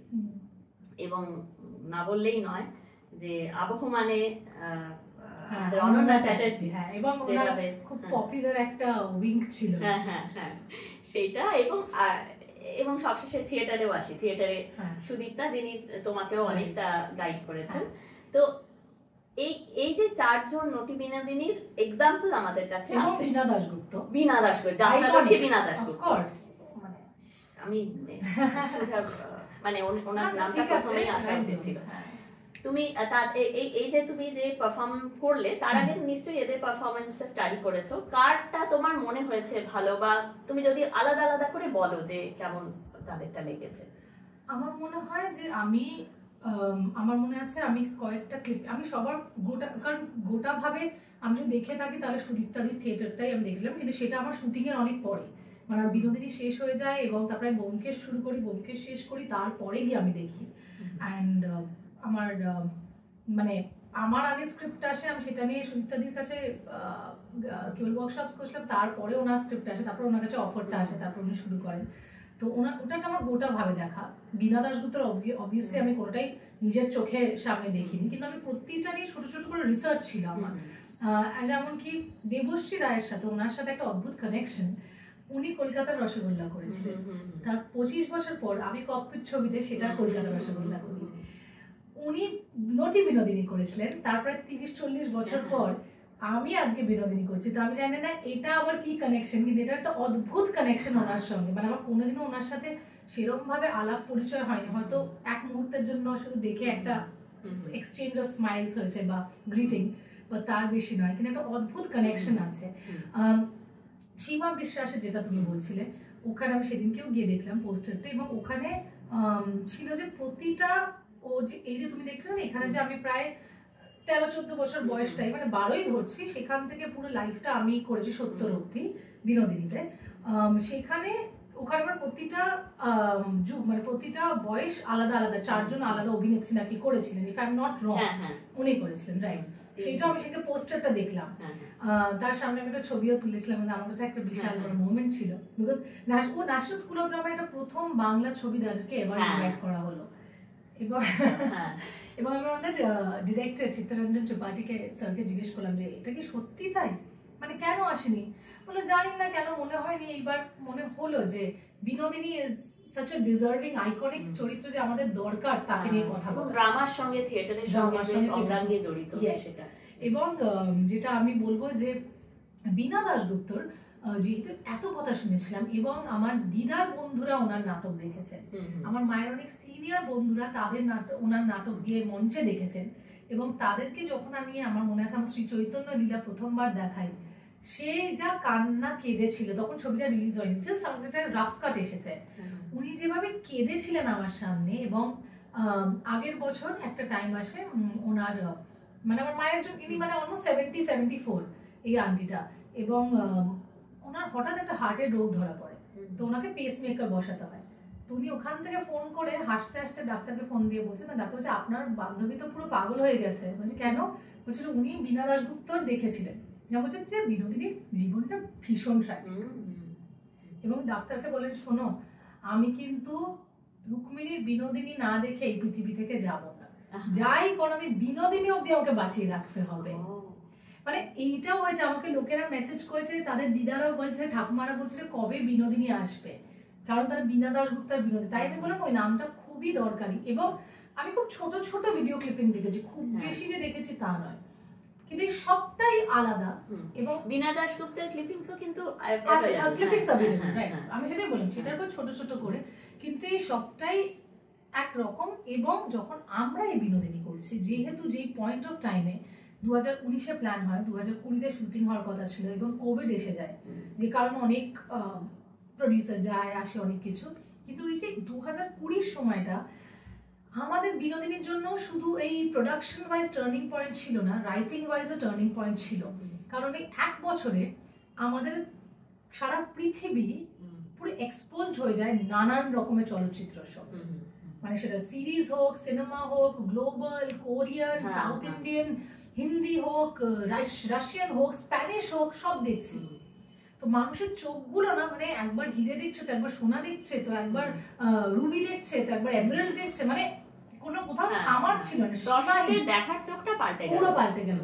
এবং না বললেই নয় যে আবহমানে অনন্যা চ্যাটার্জি, এবং খুব পপুলার একটা উইং ছিল, সেইটা। এবং সবশেষে থিয়েটারেও আসি, থিয়েটারে সুদীপ্তা, যিনি তোমাকেও অনেকটা গাইড করেছেন। তো এই যে চারজন নটি বিনোদিনীর এক্সাম্পল আমাদের কাছে আছে। বীণা দাশগুপ্ত, বীণা দাশগুপ্ত, আমি মানে ওনার নামটা প্রথমেই আসা উচিত ছিল। তুমি এই যে তুমি যে পারফর্ম করলে, তার আগে নিশ্চয়ই এদের পারফরমেন্সটা স্টাডি করেছো। কারটা তোমার মনে হয়েছে ভালো, বা তুমি যদি আলাদা আলাদা করে বলো যে কেমন তাদেরটা লেগেছে? আমার মনে হয় যে আমার মনে আছে আমি কয়েকটা ক্লিপ আমি সবার কারণ গোটা ভাবে আমি যদি দেখে থাকি তাহলে সুদীপ্তাদির থিয়েটারটাই আমি দেখলাম, কিন্তু সেটা আমার শুটিং এর অনেক পরে, মানে বিনোদিনী শেষ হয়ে যায় এবং তারপরে ব্যোমকেশ শুরু করি, ব্যোমকেশ শেষ করি, তারপরে গিয়ে আমি দেখি। অ্যান্ড আমার মানে আমার আগে স্ক্রিপ্ট আসে, আমি সেটা নিয়ে সুদীপ্তাদির কাছে কি বলবো ওয়ার্কশপস করছিলাম, তারপরে ওনার স্ক্রিপ্ট আসে, তারপর ওনার কাছে অফারটা আসে, তারপর উনি শুরু করেন। তো ওটা আমার গোটা ভাবে দেখা। বীণা দাশগুপ্তর অবভিয়াসলি আমি কোনোটাই নিজের চোখের সামনে দেখিনি, কিন্তু আমি প্রতিটা নিয়ে ছোট ছোট করে রিসার্চ ছিল আমার। যেমন কি দেবশ্রী রায়ের সাথে ওনার সাথে একটা অদ্ভুত কানেকশন। উনি কলকাতার রসগোল্লা করেছিলেন, তার 25 বছর পর আমি ককপিট ছবিতে সেটা কলকাতার রসগোল্লা করি। উনি নটি বিনোদিনী করেছিলেন, তারপরে 30-40 বছর পর আমি আজকে বিনোদিনী করছি। তো আমি জানি না এটা আবার কি কানেকশন, কিন্তু এটা একটা অদ্ভুত কানেকশন ওনার সঙ্গে। মানে আমার কোনোদিনও ওনার সাথে সেরকম ভাবে আলাপ পরিচয় হয়নি, হয়তো এক মুহূর্তের জন্য শুধু দেখে একটা এক্সচেঞ্জ অফ স্মাইলস হয়েছে বা গ্রিটিং, বা তার বেশি নয়, কিন্তু একটা অদ্ভুত কানেকশন আছে। সীমা বিশ্বাসের যেটা তুমি বলছিলে, ওখানে আমি সেদিনকেও গিয়ে দেখলাম পোস্টারটা, এবং ওখানে ছিল যে প্রতিটা ও যে এই যে তুমি দেখছো না এখানে যে আমি প্রায় 13-14 বছর বয়সটাই, মানে 12ই ধরছি, সেখান থেকে পুরো লাইফটা আমি করেছি 70 অব্দি বিনোদিনীতে। সেখানে ওখানে আমার প্রতিটা যুগ, মানে প্রতিটা বয়স আলাদা আলাদা, চারজন আলাদা অভিনেত্রী নাকি করেছিলেন, if I am not wrong, উনি করেছিলেন, রাইট? সেটা আমি সেটা পোস্টারটা দেখলাম, তার সামনে আমি একটা ছবিও তুলেছিলাম, আমার কাছে একটা বিশাল বড় মোমেন্ট ছিল, বিকজ ও ন্যাশনাল স্কুল অফ ড্রামা এটা প্রথম বাংলা ছবিদারকে এবার ইনভাইট করা হলো। এবং আমি আমাদের ডিরেক্টর চিত্তরঞ্জন ত্রিপাঠীকে স্যারকে জিজ্ঞেস করলাম যে এটা কি সত্যি তাই, মানে কেন আসেনি? বলে জানি না কেন মনে হয়নি, এইবার মনে হলো যে Binodini is such a deserving iconic চরিত্র যে আমাদের দরকার তাকে নিয়ে কথা বলা, ড্রামার সঙ্গে থিয়েটারের সঙ্গে জড়িত সেটা। এবং যেটা আমি বলবো যে বীণা দাশগুপ্তর যেহেতু এত কথা শুনেছিলাম, এবং আমার দিদার বন্ধুরা ওনার নাটক দেখেছেন, আমার মায়ের অনেক সিনিয়র বন্ধুরা তাদের ওনার নাটক গিয়ে মঞ্চে দেখেছেন, এবং তাদেরকে যখন আমি, আমার মনে আছে আমার শ্রী চৈতন্য লীলা প্রথমবার দেখাই, সে যা কান্না কেঁদেছিল, তখন ছবিটা রিলিজ হয়নি, জাস্ট আমার যেটা রাফ কাট এসেছে, উনি যেভাবে কেঁদেছিলেন আমার সামনে। এবং আগের বছর একটা টাইম আসে ওনার, মানে আমার মায়ের একজন, ইনি মানে অলমোস্ট 70-74 এই আন্টিটা, এবং ওনার হঠাৎ একটা হার্টের রোগ ধরা পড়ে, তো ওনাকে পেসমেকার বসাতে হয়। তো উনি ওখান থেকে ফোন করে হাসতে হাসতে ডাক্তারকে ফোন দিয়ে বলছে, না ডাক্তার বলছে আপনার বান্ধবী তো পুরো পাগল হয়ে গেছে। বলছে কেন? বলছিল উনি বীণা দাশগুপ্তর দেখেছিলেন, যা বলছেন যে বিনোদিনীর জীবনটা ভীষণ ট্র্যাজিক, এবং ডাক্তারকে বলেন শোনো আমি কিন্তু রুক্মিণীর বিনোদিনী না দেখে এই পৃথিবী থেকে যাব না, যাই করো আমি বিনোদিনী অব্দি আমাকে বাঁচিয়ে রাখতে হবে। মানে এইটাও হয়েছে, আমাকে লোকেরা মেসেজ করেছে, তাদের দিদারাও বলছে, ঠাকুমারা বলছে কবে বিনোদিনী আসবে, কারণ তারা বীণা দাশগুপ্তার বিনোদিনী। তাই আমি বললাম ওই নামটা খুবই দরকারি। এবং আমি খুব ছোট ছোট ভিডিও ক্লিপিং দেখেছি, খুব বেশি যে দেখেছি তা নয়, কিন্তু সবটাই আলাদা। এবং বীণা দাশগুপ্তের ক্লিপিংসও কিন্তু আমি সেটাই বললাম, সেটার উপর ছোট ছোট করে, কিন্তু এই সবটাই একরকম। এবং যখন আমরা এই বিনোদিনী করছি, যেহেতু যেই পয়েন্ট অফ টাইমে 2019-এ প্ল্যান হয়, 2020-তে শুটিং হওয়ার কথা ছিল, এবং কোভিড এসে যায়, যে কারণে অনেক প্রডিউসার যায় আসে অনেক কিছু, কিন্তু এই যে 2020 সময়টা আমাদের বিনোদিনীর জন্য শুধু এই প্রোডাকশন ওয়াইজ টার্নিং পয়েন্ট ছিল না, রাইটিং ওয়াইজ টার্নিং পয়েন্ট ছিল। কারণ এই এক বছরে আমাদের সারা পৃথিবী পুরো এক্সপোজড হয়ে যায় নানান রকমের চলচ্চিত্র সব, মানে সেটা সিরিজ হোক, সিনেমা হোক, global, Korean, south Indian, Hindi হোক, রাশিয়ান হোক, স্প্যানিশ হোক, সব দেখছি। তো মানুষের চোখগুলো না, মানে একবার হিরে দেখছে তো একবার সোনা দেখছে, তো একবার রুবি দেখছে, তো একবার এমেরাল্ড দেখছে, মানে কোনো কোথাও থামার ছিল না, দর্শকের দেখার চোখটা পুরো পাল্টে গেল।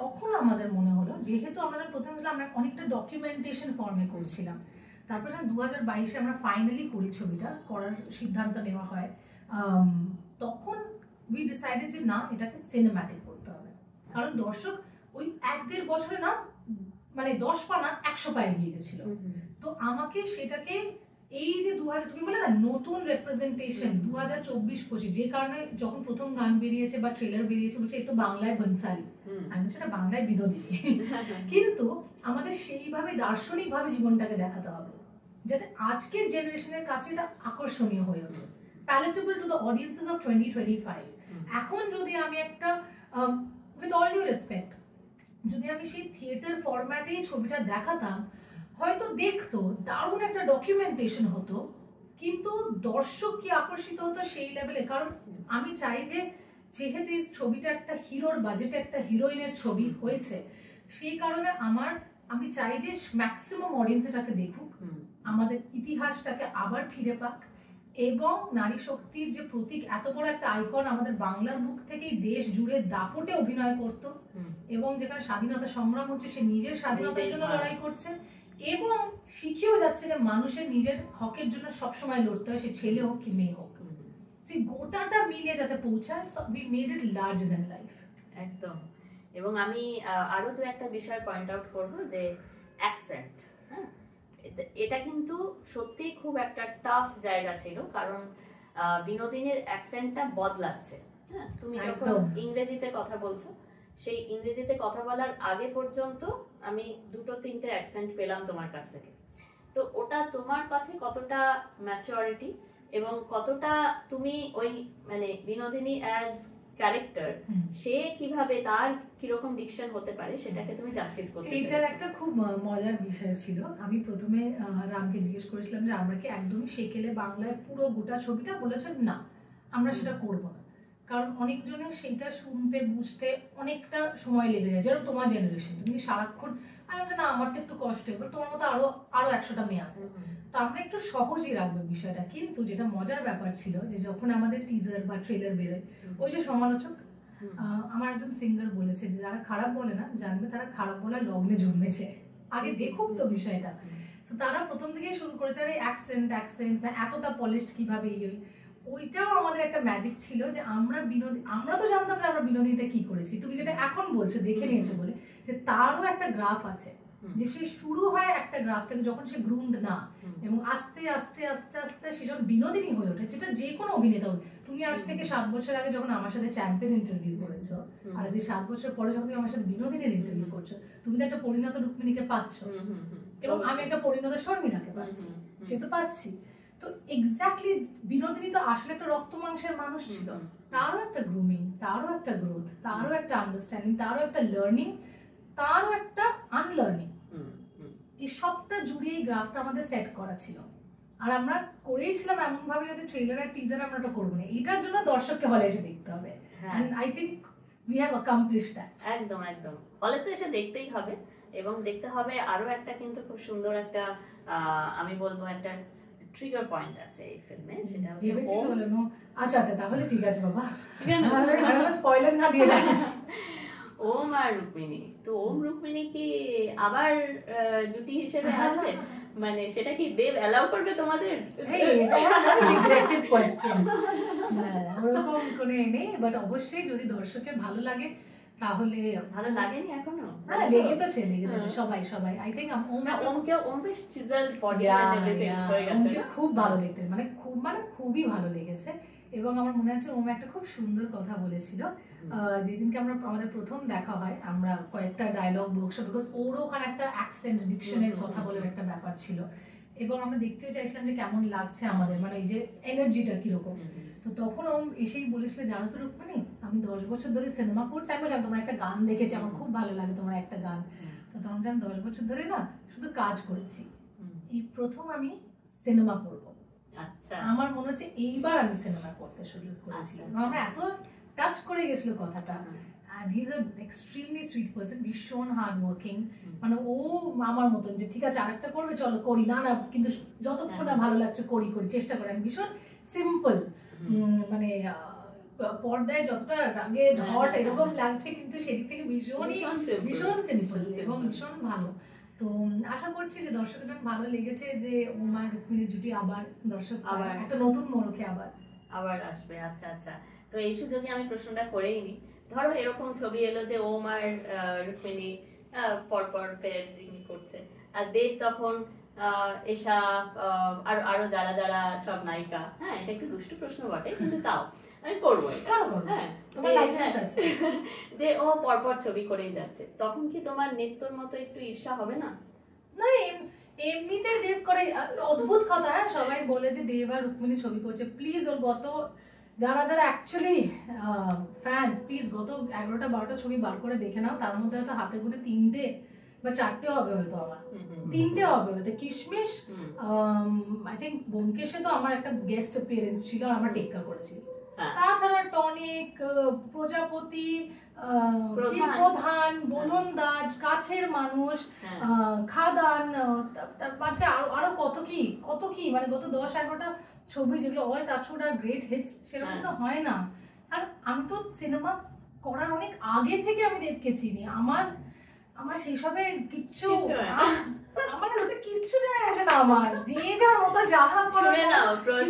তখন আমাদের মনে হলো, যেহেতু আমরা প্রথমে আমরা অনেকটা ডকুমেন্টেশন ফর্মে করছিলাম, তারপর যখন 2022-এ আমরা ফাইনালি করি, ছবিটা করার সিদ্ধান্ত নেওয়া হয়, তখন উই ডিসাইডেড যে না, এটাকে সিনেম্যাটিক করতে হবে। কারণ দর্শক ওই 1-1.5 বছরে না, মানে 10 পা না 100 পা এগিয়ে গেছিল। তো আমাকে সেটাকে এই যে 2000, তুমি বলে না নতুন রিপ্রেজেন্টেশন 2024-25, যে কারণে যখন প্রথম গান বেরিয়েছে বা ট্রেলার বেরিয়েছে বলছে এই তো বাংলায় বনসালি, আমি বলছি এটা বাংলায় বিনোদিনী। কিন্তু আমাদের সেইভাবে দার্শনিক ভাবে জীবনটাকে দেখাতে হবে যাতে আজকের জেনারেশনের কাছে এটা আকর্ষণীয় হয়ে ওঠে, palatable to the audiences of 2025। এখন যদি আমি একটা উইথ অল ডিউ রেসপেক্ট, যদি আমি সেই থিয়েটার ফরম্যাটে ছবিটা দেখাতাম, হয়তো দেখতো দারুণ একটা ডকুমেন্টেশন হতো, কিন্তু দর্শক কি আকর্ষিত হতো সেই লেভেলে। কারণ আমি চাই যে যেহেতু এই ছবিটা একটা হিরোর বাজেটে একটা হিরোইনের ছবি হয়েছে, সেই কারণে আমি চাই যে ম্যাক্সিমাম অডিয়েন্স এটাকে দেখুক, আমাদের ইতিহাসটাকে আবার ফিরে পাক, এবং নারী শক্তির যে প্রতীক, এত বড় একটা আইকন আমাদের বাংলার বুক থেকেই দেশ জুড়ে দাপটে অভিনয় করত, এবং যেখানে স্বাধীনতা সংগ্রাম হচ্ছে সে নিজের স্বাধীনতার জন্য লড়াই করছে, এবং শিখেও যাচ্ছে যে মানুষের নিজের হকের জন্য সবসময় লড়তে হয়, সে ছেলে হোক কি মেয়ে হোক। সেই গোটাটা মিলে যাতে পৌঁছায়, we made it large than life. একদম। এবং আমি আরো তো একটা বিষয় পয়েন্ট আউট করব, যে অ্যাকসেন্ট। হ্যাঁ, এটা কিন্তু সত্যি খুব একটা টাফ জায়গা ছিল, কারণ বিনোদিনীর অ্যাকসেন্টটা বদলাচ্ছে। হ্যাঁ, তুমি যখন ইংরেজিতে কথা বলছো, সেই ইংরেজিতে কথা বলার আগে পর্যন্ত আমি 2-3টে অ্যাকসেন্ট পেলাম তোমার কাছ থেকে। তো ওটা তোমার কাছে কতটা ম্যাচুরিটি এবং কতটা তুমি ওই মানে বিনোদিনী অ্যাজ ক্যারেক্টার, সে কিভাবে তার কিরকম ডিকশন হতে পারে সেটাকে তুমি জাস্টিস করতে পেরেছো। এইটার একটা খুব মজার বিষয় ছিল। আমি প্রথমে রামকে জিজ্ঞেস করেছিলাম যে আমরা কি একদমই সেকেলে বাংলায় পুরো গোটা ছবিটা, বলেছেন না আমরা সেটা করব না, কারণ অনেকজনের সেইটা শুনতে বুঝতে অনেকটা সময় লেগে যায়, যেরকম তোমার জেনারেশন, তুমি সারাক্ষণ, আমি না আমারটা একটু কষ্ট, এবার তোমার মতো আরো 100টা মেয়ে আছে, তো আমরা একটু সহজই রাখবো বিষয়টা। কিন্তু যেটা মজার ব্যাপার ছিল যে যখন আমাদের টিজার বা ট্রেলার বেরোয়, ওই যে সমালোচক, আমার একজন সিঙ্গার বলেছে যে যারা খারাপ বলে না জানবে তারা খারাপ বলার লগ্নে জন্মেছে, আগে দেখুক তো বিষয়টা। তো তারা প্রথম থেকেই শুরু করেছে আরে অ্যাকসেন্ট এতটা পলিশড কিভাবে, ওইটাও আমাদের একটা ম্যাজিক ছিল যে আমরা তো জানতাম না আমরা বিনোদিনীতে কি করেছি। তুমি যেটা এখন বলছো দেখে নিয়েছো বলে, যে তারও একটা গ্রাফ আছে, যে সে শুরু হয় একটা গ্রাফ থেকে যখন সে গ্রুমড না, এবং আস্তে আস্তে আস্তে আস্তে সে যখন বিনোদিনী হয়ে ওঠে, যেটা যে কোনো অভিনেতা হবে। তুমি আজ থেকে 7 বছর আগে যখন আমার সাথে চ্যাম্পিয়ন ইন্টারভিউ করেছো, আর যে 7 বছর পরে যখন তুমি আমার সাথে বিনোদিনীর ইন্টারভিউ করছো, তুমি তো একটা পরিণত রুক্মিণীকে পাচ্ছ, এবং আমি একটা পরিণত শর্মিলাকে পাচ্ছি, সে তো পাচ্ছি। তো এক্স্যাক্টলি বিনোদিনী তো আসলে একটা রক্ত মাংসের মানুষ ছিল, তারও একটা গ্রুমিং, তারও একটা গ্রোথ, তারও একটা আন্ডারস্ট্যান্ডিং, তারও একটা লার্নিং, তারও একটা আনলার্নিং, এই সবটা জুড়ে এই গ্রাফটা আমাদের সেট করা ছিল। আর আমরা করেইছিলাম এমন ভাবে যাতে ট্রেলার আর টিজার আমরা এটা করবো না, এটার জন্য দর্শককে হলে এসে দেখতে হবে, and I think we have accomplished that. একদম একদম, হলে তো এসে দেখতেই হবে, এবং দেখতে হবে আরো একটা কিন্তু খুব সুন্দর একটা আমি বলবো একটা ট্রিগার পয়েন্ট আছে এই ফিল্মে, সেটা হচ্ছে ওম। আচ্ছা তাহলে ঠিক আছে বাবা, স্পয়লার না দিয়ে দাও। ওম আর রুক্মিণী, তো ওম রুক্মিণী কি আবার জুটি হিসেবে আসবে? মানে সেটা কি দেব অ্যালাউ করবে তোমাদের? ওরকম কোনো নেই, বাট অবশ্যই যদি দর্শকের ভালো লাগে তাহলে। ভালো লাগেনি এখনো? হ্যাঁ লেগেছে সবাই। আই থিংক ওম বেশ চিজেলড বডি এন্ড এভরিথিং হয়ে গেছে, খুব ভালো দেখতে, মানে খুবই ভালো লেগেছে। এবং আমার মনে আছে ওম একটা খুব সুন্দর কথা বলেছিল যেদিনকে আমাদের প্রথম দেখা হয়, আমরা কয়েকটা ডায়লগ ওয়ার্কশপ, বিকজ ওরও ওখানে একটা অ্যাকসেন্ট ডিকশনের কথা বলার একটা ব্যাপার ছিল, এবং আমরা দেখতেও চাইছিলাম যে কেমন লাগছে আমাদের, মানে এই যে এনার্জিটা কিরকম। তো তখন ওম এসেই বলেছিল জানো তো রুক্মিণী, আমি 10 বছর ধরে সিনেমা করছি, আমি বলছিলাম তোমার একটা গান দেখেছি, আমার খুব ভালো লাগে তোমার একটা গান। তো তখন আমি 10 বছর ধরে না শুধু কাজ করেছি, এই প্রথম আমি সিনেমা করব। আচ্ছা, আমার মনে হচ্ছে এইবার আমি সিনেমা করতে শুরু করেছিলাম। আমার এত টাচ করে গেছিল কথাটা। And he's an extremely sweet person, ভীষণ হার্ড ওয়ার্কিং। মানে ও আমার মতন যে ঠিক আছে আরেকটা করবে চলো করি, না না কিন্তু যতক্ষণ না ভালো লাগছে করি চেষ্টা করে। আমি ভীষণ সিম্পল, মানে পর্দায় যতটা রাগেড হট এরকম লাগছে কিন্তু সেদিক থেকে ভীষণ সিম্পল এবং ভীষণ ভালো। তো আশা করছি যে দর্শকদের ভালো লেগেছে যে ওমা রুক্মিণীর জুটি আবার দর্শক আবার একটা নতুন মোড়কে আবার আসবে। আচ্ছা আচ্ছা, তো এই সুযোগে আমি প্রশ্নটা করেই নি। ধরো এরকম ছবি এলো যে ওম আর রুক্মিণী পরপর পেয়ারিং করছে, আর দেব তখন এসা আর আরো যারা যারা সব নায়িকা, হ্যাঁ এটা একটু দুষ্টু প্রশ্ন বটে কিন্তু তাও আমি করবো এটা, হ্যাঁ যে ও পরপর ছবি করেই যাচ্ছে, তখন কি তোমার নৃত্যর মতো একটু ঈর্ষা হবে না? না এমনিতে দেব করে অদ্ভুত কথা। হ্যাঁ সবাই বলে যে দেব আর রুক্মিণী ছবি করছে, প্লিজ ওর গত যারা যারা অ্যাকচুয়ালি ফ্যান্স প্লিজ গত 11টা 12টা ছবি বার করে দেখে নাও, তার মধ্যে হয়তো হাতে গুটে 3টে বা 4টে হবে হয়তো, আমার 3টে হবে হয়তো। কিশমিশ, আই থিঙ্ক ব্যোমকেশে তো আমার একটা গেস্ট অ্যাপিয়ারেন্স ছিল আর আমার টেক্কা করেছিল। তাছাড়া টনিক, প্রজাপতি, প্রধান, গোলন্দাজ, কাছের মানুষ, খাদান, তার পাশে আরো কত কি মানে গত 10-11টা ছবি যেগুলো all touch wood are great hits, সেরকম তো হয় না। আর আমি তো সিনেমা করার অনেক আগে থেকে আমি দেবকে চিনি। আমার সেই সবে কিচ্ছু আমার ওটা কিচ্ছু যায় আসে না। আমার যে যার মতো যাহা করে না,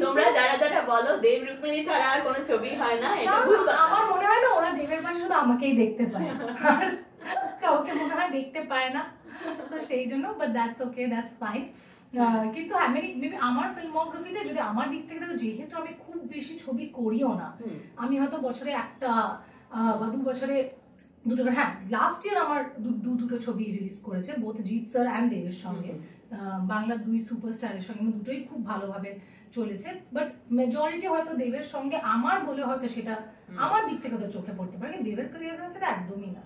তোমরা যারা যারা বলো দেব রুক্মিণী ছাড়া আর কোনো ছবি হয় না, এটা ভুল কথা। আমার মনে হয় না ওরা দেবের পাশে শুধু আমাকেই দেখতে পায়, কাউকে মনে হয় দেখতে পায় না, তো সেই জন্য। But that's okay, that's fine. কিন্তু মেবি আমার ফিল্মোগ্রাফিতে যদি আমার দিক থেকে দেখো, যেহেতু আমি খুব বেশি ছবি করিও না, আমি হয়তো বছরে একটা বা 2 বছরে দুটো, হ্যাঁ লাস্ট ইয়ার আমার দুটো ছবি রিলিজ করেছে, বোথ জিৎ স্যার অ্যান্ড দেবের সঙ্গে, বাংলা 2 সুপারস্টারের সঙ্গে, দুটোই খুব ভালোভাবে চলেছে। বাট মেজরিটি হয়তো দেবের সঙ্গে আমার বলে হয়তো সেটা আমার দিক থেকে তো চোখে পড়তে পারে, দেবের কোরিওগ্রাফিতে একদমই না।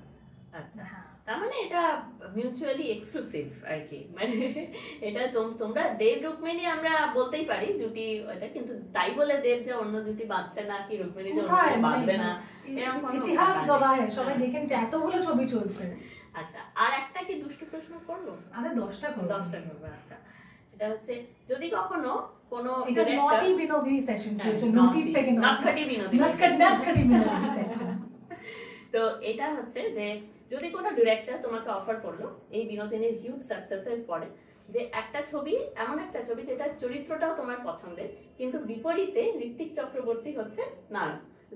আচ্ছা, তার মানে এটা মিউচুয়ালি এক্সক্লুসিভ আর কি, মানে এটা তোমরা দেব রুক্মিণী আমরা বলতেই পারি জুটি ওটা, কিন্তু তাই বলে দেব যে অন্য জুটি বাঁচছে না কি রুক্মিণী যে অন্য বাঁধবে না, এরকম ইতিহাস গবায় সবাই দেখেন যে এতগুলো ছবি চলছে। আচ্ছা, আর একটা কি দুষ্টু প্রশ্ন করবো? আরে 10টা করবো। আচ্ছা, সেটা হচ্ছে যদি কখনো কোনো এটা নটি বিনোদিনী সেশন চলছে, নটি থেকে নটখটি বিনোদিনী সেশন। তো এটা হচ্ছে যে যদি কোনো ডিরেক্টর তোমাকে অফার করলো এই বিনোদিনীর হিউজ সাকসেসের পরে, যে একটা ছবি, এমন একটা ছবি যেটার চরিত্রটাও তোমার পছন্দের, কিন্তু বিপরীতে ঋত্বিক চক্রবর্তী হচ্ছে না,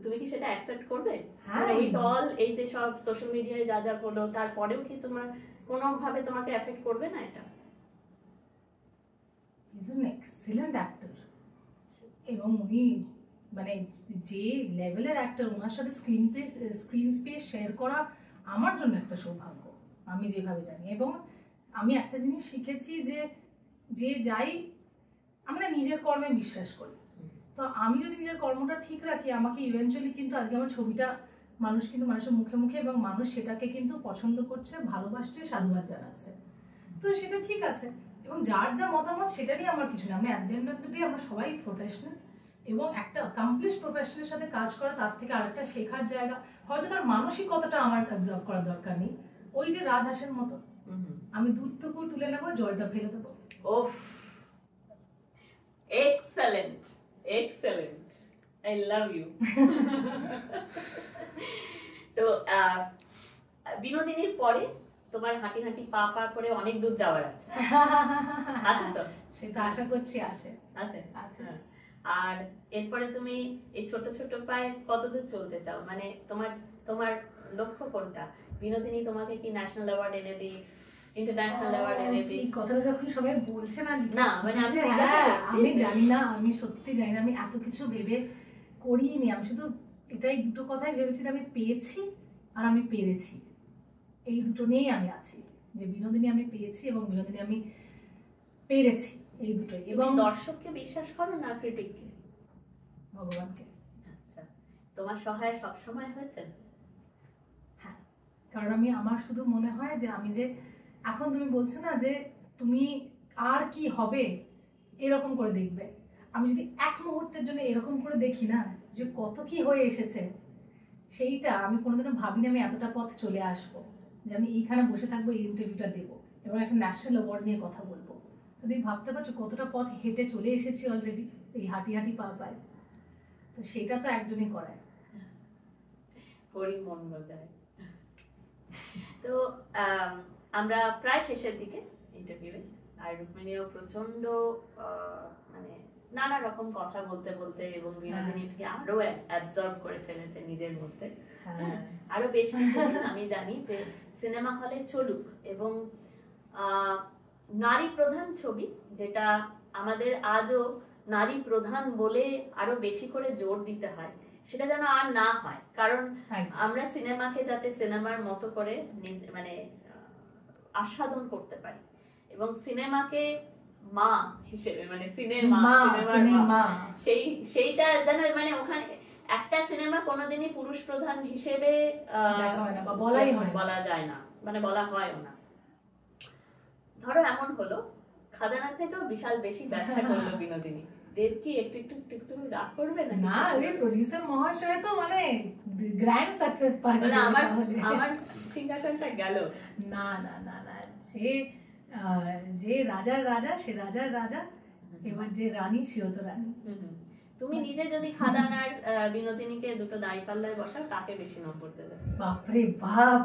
তুমি কি সেটা অ্যাকসেপ্ট করবে? এই যে সব সোশ্যাল মিডিয়ায় যা যা বলো, তারপরেও কি তোমার কোনোভাবে তোমাকে এফেক্ট করবে না এটা? ইজ অ্যান এক্সিলেন্ট অ্যাক্টর, এবং উনি মানে যে লেভেলের অ্যাক্টর, ওনার সাথে স্ক্রিন স্পেস শেয়ার করা আমার জন্য একটা সৌভাগ্য, আমি যেভাবে জানি। এবং আমি একটা জিনিস শিখেছি যে যাই আমরা নিজের কর্মে বিশ্বাস করি, তো আমি যদি নিজের কর্মটা ঠিক রাখি, আমাকে ইভেন্চুয়ালি কিন্তু আজকে আমার ছবিটা মানুষের মুখে মুখে, এবং মানুষ সেটাকে কিন্তু পছন্দ করছে, ভালোবাসছে, সাধুবাদ জানাচ্ছে, তো সেটা ঠিক আছে। এবং যার যা মতামত সেটা নিয়ে আমার কিছু না, আমি at the end of the day আমরা সবাই প্রফেশনাল, এবং একটা অ্যাকমপ্লিশ প্রফেশনের সাথে কাজ করা, তার থেকে আরেকটা শেখার জায়গা, হয়তো তার মানসিকতাটা আমার অ্যাবজর্ব করার দরকার নেই। ওই যে রাজহাঁসের মতো আমি দুধটুকু তুলে নেবো, জলটা ফেলে দেবো। ওফ, এক্সেলেন্ট, আই লাভ ইউ। তো বিনোদিনীর পরে তোমার হাঁটি হাঁটি পা পা করে অনেক দূর যাওয়ার আছে, আছে তো? সেটা আশা করছি আছে। আর এরপরে তুমি এই ছোট ছোট পায়ে কতদূর চলতে চাও, মানে তোমার লক্ষ্য কোনটা? বিনোদিনী তোমাকে কি ন্যাশনাল অ্যাওয়ার্ড এনে দিই, ইন্টারন্যাশনাল অ্যাওয়ার্ড এনে দিই? এই কথাটা যখন সবাই বলছে না, মানে আমি জানি না, আমি সত্যি জানি না, আমি এত কিছু ভেবে করিনি। আমি শুধু এটাই দুটো কথাই ভেবেছি, আমি পেয়েছি আর আমি পেরেছি, এই দুটো নিয়েই আমি আছি, যে বিনোদিনী আমি পেয়েছি এবং বিনোদিনী আমি পেরেছি, এই দুটোই। এবং দর্শককে বিশ্বাস করো না ক্রিটিককে? ভগবানকে। আচ্ছা, তোমার সহায় সবসময় হয়েছে? হ্যাঁ, কারণ আমার শুধু মনে হয় যে আমি যে এখন তুমি বলছো না যে তুমি আর কি হবে এরকম করে দেখবে। আমি যদি এক মুহূর্তের জন্য এরকম করে দেখি না যে কত কি হয়ে এসেছে, সেইটা আমি কোনোদিনও ভাবিনি আমি এতটা পথ চলে আসবো, যে আমি এইখানে বসে থাকবো, এই ইন্টারভিউটা দেবো এবং একটা ন্যাশনাল অ্যাওয়ার্ড নিয়ে কথা বলবো। তো তুমি ভাবতে পারছো কতটা পথ হেঁটে চলে এসেছি অলরেডি, এই হাঁটি হাঁটি পা পায়। তো সেটা তো একজনই করায়। হরি মন বোঝায়। তো আমরা প্রায় শেষের দিকে ইন্টারভিউয়ে, আর রুক্মিণীও প্রচন্ড মানে নানা রকম কথা বলতে বলতে এবং বিনোদিনী থেকে আরো অ্যাবজর্ব করে ফেলেছে নিজের মধ্যে। আরো বেশ কিছুদিন আমি জানি যে সিনেমা হলে চলুক এবং নারী প্রধান ছবি, যেটা আমাদের আজও নারী প্রধান বলে আরো বেশি করে জোর দিতে হয়, সেটা যেন আর না হয়। কারণ আমরা সিনেমাকে যাতে সিনেমার মতো করে মানে আস্বাদন করতে পারি এবং সিনেমাকে মা হিসেবে, মানে সিনেমা সেইটা যেন মানে ওখানে একটা সিনেমা কোনোদিনই পুরুষ প্রধান হিসেবে বলা যায় না, মানে বলা হয়ও না। ধরো এমন হলো খাদানা থেকেও বিশাল বেশি ব্যবসা করলো বিনোদিনী, দেবকি একটু একটু একটু একটু রাগ করবে না? না রে, প্রোডিউসার মহাশয় তো মানে গ্র্যান্ড সাকসেস পার্টি। মানে আমার সিংহাসনটা গেল। না না না না, যে রাজার রাজা সে রাজার রাজা, এবার যে রানী সেও তো রানী। তুমি নিজে যদি খাদানার বিনোদিনীকে দুটো দাঁড়িপাল্লায় বসাও, কাকে বেশি নম্বর দেবে? বাপরে বাপ।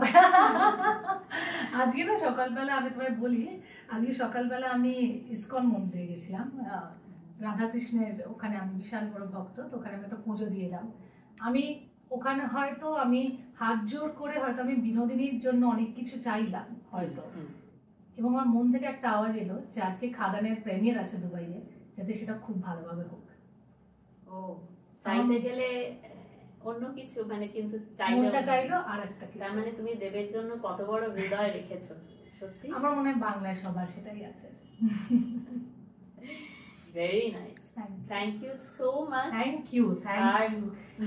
আজকে না সকালবেলা আমি তোমায় বলি, আজকে সকালবেলা আমি ইসকন মন্দিরে গেছিলাম, রাধাকৃষ্ণের ওখানে আমি বিশাল বড় ভক্ত, তো ওখানে আমি একটা পুজো দিয়ে এলাম। আমি ওখানে হয়তো আমি হাত জোর করে হয়তো আমি বিনোদিনীর জন্য অনেক কিছু চাইলাম হয়তো, এবং আমার মন থেকে একটা আওয়াজ এলো যে আজকে খাদানের প্রেমিয়ার আছে দুবাইয়ে, যাতে সেটা খুব ভালোভাবে হোক। ও চাইতে গেলে অন্য কিছু, মানে কিন্তু চাইলো আর একটা কিছু। তার মানে তুমি দেবের জন্য কত বড় হৃদয় রেখেছো। সত্যি আমার মনে হয় বাংলায় সবার সেটাই আছে। Very nice, thank you so much. Thank you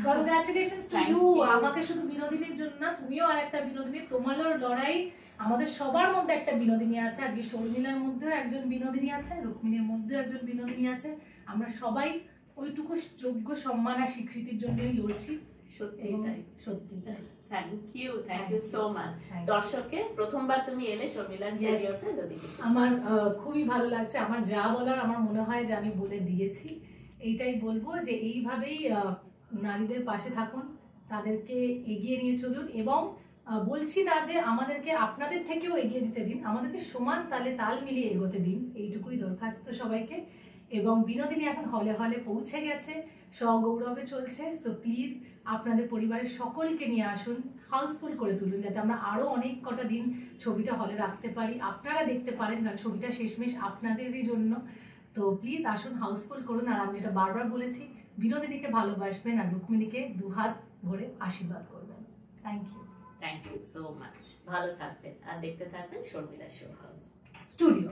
congratulations to you. আমাকে শুধু বিনোদিনীর জন্য না, তুমিও আর একটা বিনোদিনী, তোমারও লড়াই, আমাদের সবার মধ্যে একটা বিনোদিনী আছে। আজকে শর্মিলার মধ্যেও একজন বিনোদিনী আছে, রুক্মিণীর মধ্যেও একজন বিনোদিনী আছে। আমরা সবাই ওইটুকু যোগ্য সম্মান আর স্বীকৃতির জন্যই লড়ছি। সত্যি তাই, সত্যি তাই। Thank you so much. দর্শককে প্রথমবার তুমি এলে শর্মিলার ক্যারিয়ারটা, যদি আমার খুবই ভালো লাগছে। আমার যা বলার আমার মনে হয় যে আমি বলে দিয়েছি। এইটাই বলবো যে এইভাবেই নারীদের পাশে থাকুন, তাদেরকে এগিয়ে নিয়ে চলুন, এবং বলছি না যে আমাদেরকে আপনাদের থেকেও এগিয়ে দিতে দিন, আমাদেরকে সমান তালে তাল মিলিয়ে এগোতে দিন, এইটুকুই দরখাস্ত সবাইকে। এবং বিনোদিনী এখন হলে হলে পৌঁছে গেছে, সগৌরবে চলছে। সো প্লিজ আপনাদের পরিবারের সকলকে নিয়ে আসুন, হাউসফুল করে তুলুন, যাতে আমরা আরো অনেক কটা দিন ছবিটা হলে রাখতে পারি, আপনারা দেখতে পারেন, কারণ ছবিটা শেষমেশ আপনাদেরই জন্য। তো প্লিজ আসুন, হাউসফুল করুন। আর আমি যেটা বারবার বলেছি, বিনোদিনীকে ভালোবাসবেন আর রুক্মিণীকে দুহাত ভরে আশীর্বাদ করবেন। Thank you so much. ভালো থাকবেন আর দেখতে থাকবেন শর্মিলা শো হাউস স্টুডিও।